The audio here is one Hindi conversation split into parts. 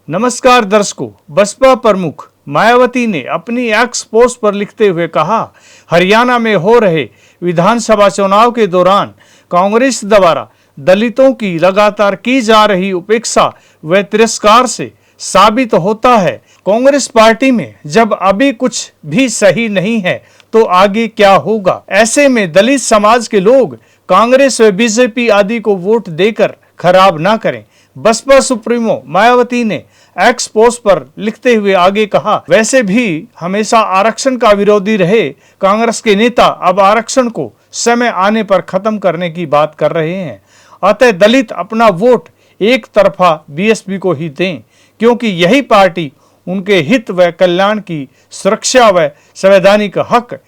नमस्कार दर्शकों, बसपा प्रमुख मायावती ने अपनी एक्स पोस्ट पर लिखते हुए कहा, हरियाणा में हो रहे विधानसभा चुनाव के दौरान कांग्रेस द्वारा दलितों की लगातार की जा रही उपेक्षा व तिरस्कार से साबित होता है कांग्रेस पार्टी में जब अभी कुछ भी सही नहीं है तो आगे क्या होगा। ऐसे में दलित समाज के लोग कांग्रेस व बीजेपी आदि को वोट देकर खराब ना करें। बसपा सुप्रीमो मायावती ने एक्स पोस्ट पर लिखते हुए आगे कहा, वैसे भी हमेशा आरक्षण का विरोधी रहे कांग्रेस के नेता अब आरक्षण को समय आने पर खत्म करने की बात कर रहे हैं। अतः दलित अपना वोट एक तरफा बीएसपी को ही दें, क्योंकि यही पार्टी उनके हित व कल्याण की सुरक्षा व संवैधानिक हक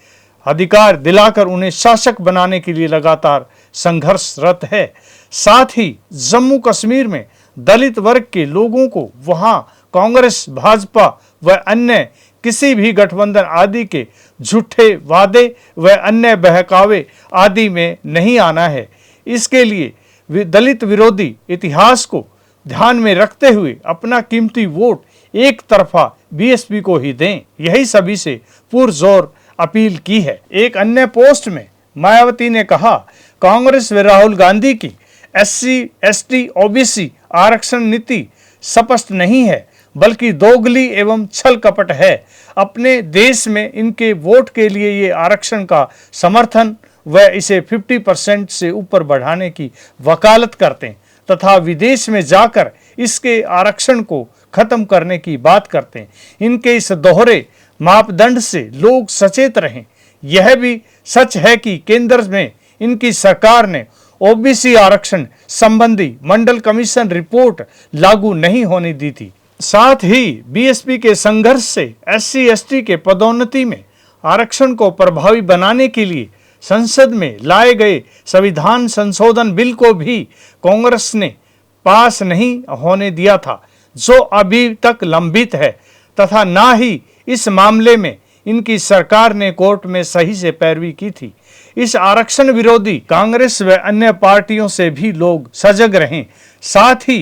अधिकार दिलाकर उन्हें शासक बनाने के लिए लगातार संघर्षरत है। साथ ही जम्मू कश्मीर में दलित वर्ग के लोगों को वहां कांग्रेस, भाजपा व अन्य किसी भी गठबंधन आदि के झूठे वादे व अन्य बहकावे आदि में नहीं आना है। इसके लिए दलित विरोधी इतिहास को ध्यान में रखते हुए अपना कीमती वोट एक तरफा बीएसपी को ही दें, यही सभी से पुरजोर अपील की है। एक अन्य पोस्ट में मायावती ने कहा, कांग्रेस व राहुल गांधी की एससी, एसटी, ओबीसी आरक्षण नीति स्पष्ट नहीं है, बल्कि दोगली एवं छल कपट है। अपने देश में इनके वोट के लिए ये आरक्षण का समर्थन व इसे 50% से ऊपर बढ़ाने की वकालत करते तथा विदेश में जाकर इसके आरक्षण को खत्म करने की बात करते हैं। इनके इस दोहरे मापदंड से लोग सचेत रहें। यह भी सच है कि केंद्र में इनकी सरकार ने ओबीसी आरक्षण संबंधी मंडल कमीशन रिपोर्ट लागू नहीं होने दी थी। साथ ही बीएसपी के संघर्ष से एससी, एसटी के पदोन्नति में आरक्षण को प्रभावी बनाने के लिए संसद में लाए गए संविधान संशोधन बिल को भी कांग्रेस ने पास नहीं होने दिया था, जो अभी तक लंबित है, तथा ना ही इस मामले में इनकी सरकार ने कोर्ट में सही से पैरवी की थी। इस आरक्षण विरोधी कांग्रेस व अन्य पार्टियों से भी लोग सजग रहें। साथ ही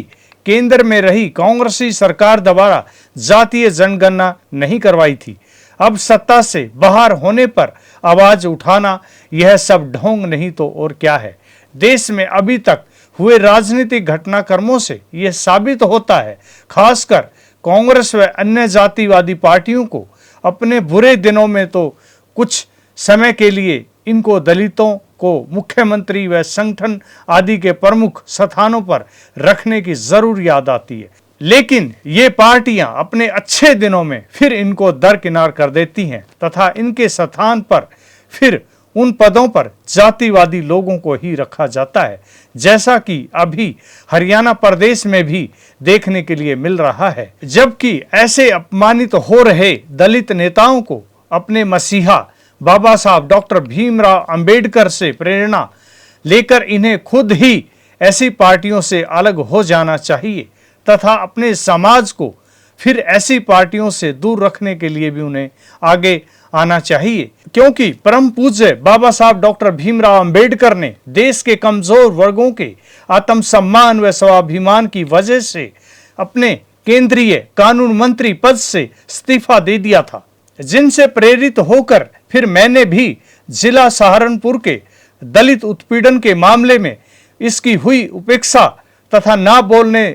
केंद्र में रही कांग्रेसी सरकार द्वारा जातीय जनगणना नहीं करवाई थी। अब सत्ता से बाहर होने पर आवाज उठाना यह सब ढोंग नहीं तो और क्या है। देश में अभी तक हुए राजनीतिक घटनाक्रमों से यह साबित होता है, खासकर कांग्रेस व अन्य जातिवादी पार्टियों को अपने बुरे दिनों में तो कुछ समय के लिए इनको दलितों को मुख्यमंत्री व संगठन आदि के प्रमुख स्थानों पर रखने की जरूर याद आती है, लेकिन ये पार्टियां अपने अच्छे दिनों में फिर इनको दरकिनार कर देती हैं तथा इनके स्थान पर फिर उन पदों पर जातिवादी लोगों को ही रखा जाता है, जैसा कि अभी हरियाणा प्रदेश में भी देखने के लिए मिल रहा है। जबकि ऐसे अपमानित हो रहे दलित नेताओं को अपने मसीहा बाबा साहब डॉक्टर भीमराव अंबेडकर से प्रेरणा लेकर इन्हें खुद ही ऐसी पार्टियों से अलग हो जाना चाहिए तथा अपने समाज को फिर ऐसी पार्टियों से दूर रखने के लिए भी उन्हें आगे आना चाहिए, क्योंकि परम पूज्य बाबा साहब डॉक्टर भीमराव अंबेडकर ने देश के कमजोर वर्गों के आत्मसम्मान व स्वाभिमान की वजह से अपने केंद्रीय कानून मंत्री पद से इस्तीफा दे दिया था, जिनसे प्रेरित होकर फिर मैंने भी जिला सहारनपुर के दलित उत्पीड़न के मामले में इसकी हुई उपेक्षा तथा ना बोलने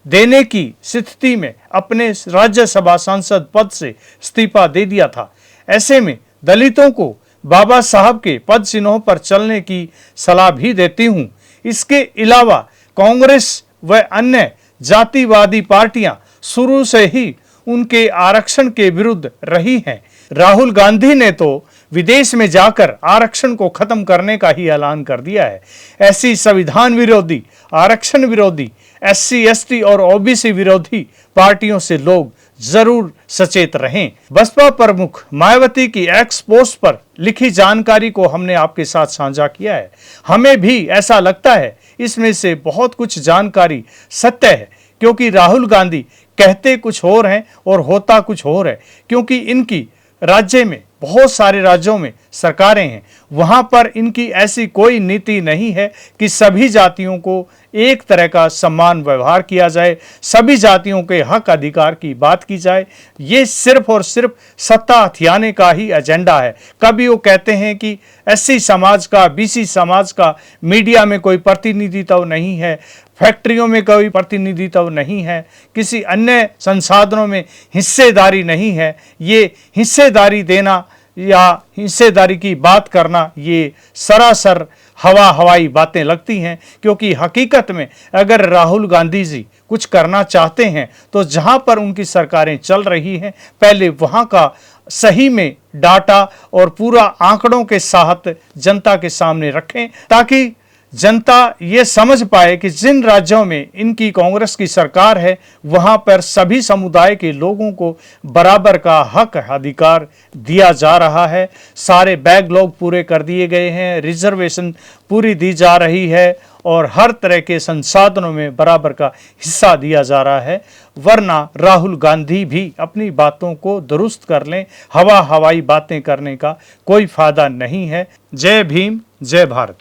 देने की स्थिति में अपने राज्यसभा सांसद पद से इस्तीफा दे दिया था। ऐसे में दलितों को बाबा साहब के पद चिन्हों पर चलने की सलाह भी देती हूं। इसके अलावा कांग्रेस व अन्य जातिवादी पार्टियां शुरू से ही उनके आरक्षण के विरुद्ध रही हैं। राहुल गांधी ने तो विदेश में जाकर आरक्षण को खत्म करने का ही ऐलान कर दिया है। ऐसी संविधान विरोधी, आरक्षण विरोधी, एससी, एसटी और ओबीसी विरोधी पार्टियों से लोग जरूर सचेत रहें। बसपा प्रमुख मायावती की एक्स पोस्ट पर लिखी जानकारी को हमने आपके साथ साझा किया है। हमें भी ऐसा लगता है इसमें से बहुत कुछ जानकारी सत्य है, क्योंकि राहुल गांधी कहते कुछ और हैं और होता कुछ और है, क्योंकि इनकी राज्य में बहुत सारे राज्यों में सरकारें हैं वहां पर इनकी ऐसी कोई नीति नहीं है कि सभी जातियों को एक तरह का सम्मान व्यवहार किया जाए, सभी जातियों के हक अधिकार की बात की जाए। ये सिर्फ और सिर्फ सत्ता हथियाने का ही एजेंडा है। कभी वो कहते हैं कि एससी समाज का, बीसी समाज का मीडिया में कोई प्रतिनिधित्व नहीं है, फैक्ट्रियों में कोई प्रतिनिधित्व नहीं है, किसी अन्य संसाधनों में हिस्सेदारी नहीं है। ये हिस्सेदारी देना या हिस्सेदारी की बात करना ये सरासर हवाई बातें लगती हैं, क्योंकि हकीकत में अगर राहुल गांधी जी कुछ करना चाहते हैं तो जहां पर उनकी सरकारें चल रही हैं पहले वहां का सही में डाटा और पूरा आंकड़ों के साथ जनता के सामने रखें, ताकि जनता ये समझ पाए कि जिन राज्यों में इनकी कांग्रेस की सरकार है वहां पर सभी समुदाय के लोगों को बराबर का हक अधिकार दिया जा रहा है। सारे बैकलॉग पूरे कर दिए गए हैं, रिजर्वेशन पूरी दी जा रही है और हर तरह के संसाधनों में बराबर का हिस्सा दिया जा रहा है। वरना राहुल गांधी भी अपनी बातों को दुरुस्त कर लें, हवाई बातें करने का कोई फायदा नहीं है। जय भीम, जय भारत।